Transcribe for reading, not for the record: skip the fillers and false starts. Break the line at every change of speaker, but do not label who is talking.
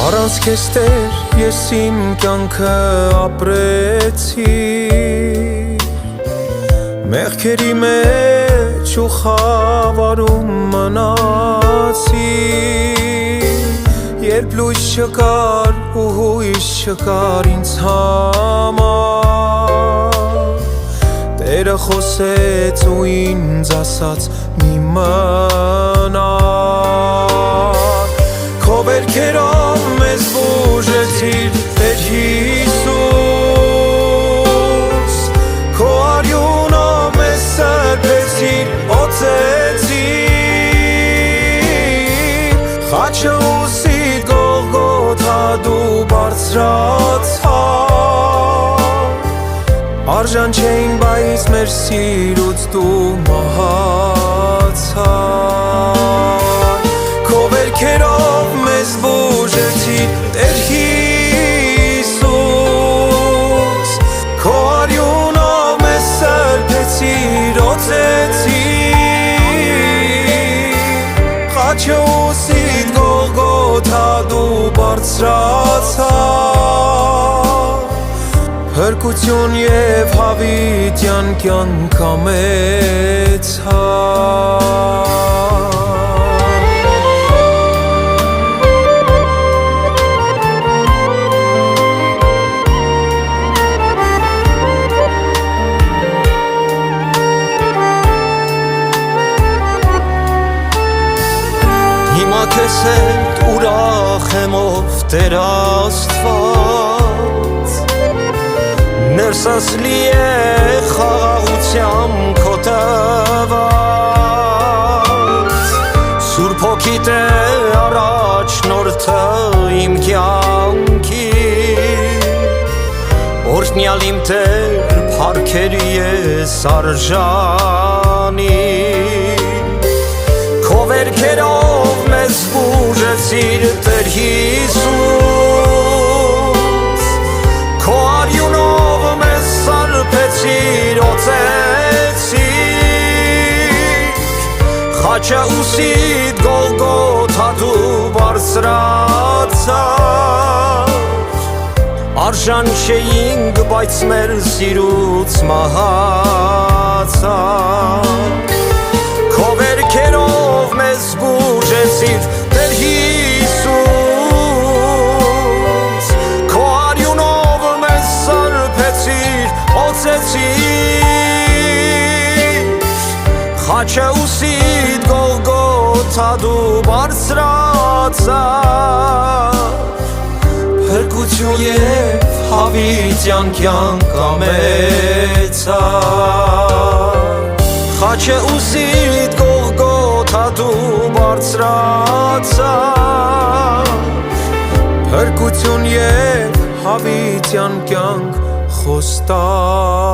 Առանց քեզ Տեր ես իմ կյանքը ապրեցի Մեղքերի մեջ ու խավարում մնացի Երբ լույս չկար ու հույս չկար ինձ համար Տերը խոսեց ու ինձ ասաց մի մնար Քո վերքերով մեզ բուժեցիր Տեր Հիսուս Քո արյունով մեզ սրբեցիր օծեցիր Խաչը ուսիդ Գողգոթա դու բարձրացար Արժան չէին բայց մեր սիրուց դու մահացար Քո վերքերով մեզ բուժեցիր Տեր Հիսուս Քո արյունով մեզ սրբեցիր օծեցիր Խաչը ուսիդ Գողգոթա դու բարձրացար Փրկություն և հավիտյան կյանք ամեցար Հիմա քեզ հետ ուրախ եմ ով Տեր Աստված Ներսս լի է խաղաղությամբ քո տված Սուրբ Հոգիդ է առաջնորդը իմ կյանքի Օրհնյալ իմ Տեր փառքերի ես արժանի Քո վերքերով մեզ բուժեցիր Տեր Հիսուս Քո արյունով մեզ սրբեցիր օծեցիր Խաչը ուսիդ Գողգոթա դու բարձրացար Արժան չէինք բայց մեր սիրուց մահացար Քո վերքերով մեզ բուժեցիր Տեր Հիսուս Քո արյունով մեզ սրբեցիր օծեցիր Խաչը ուսիդ Գողգոթա դու բարձրացար Փրկություն և հավիտյան կյանք ամեցար Խաչը ուսիդ Գողգոթա դու բարձրացար Փրկություն և հավիտյան կյանք խոստար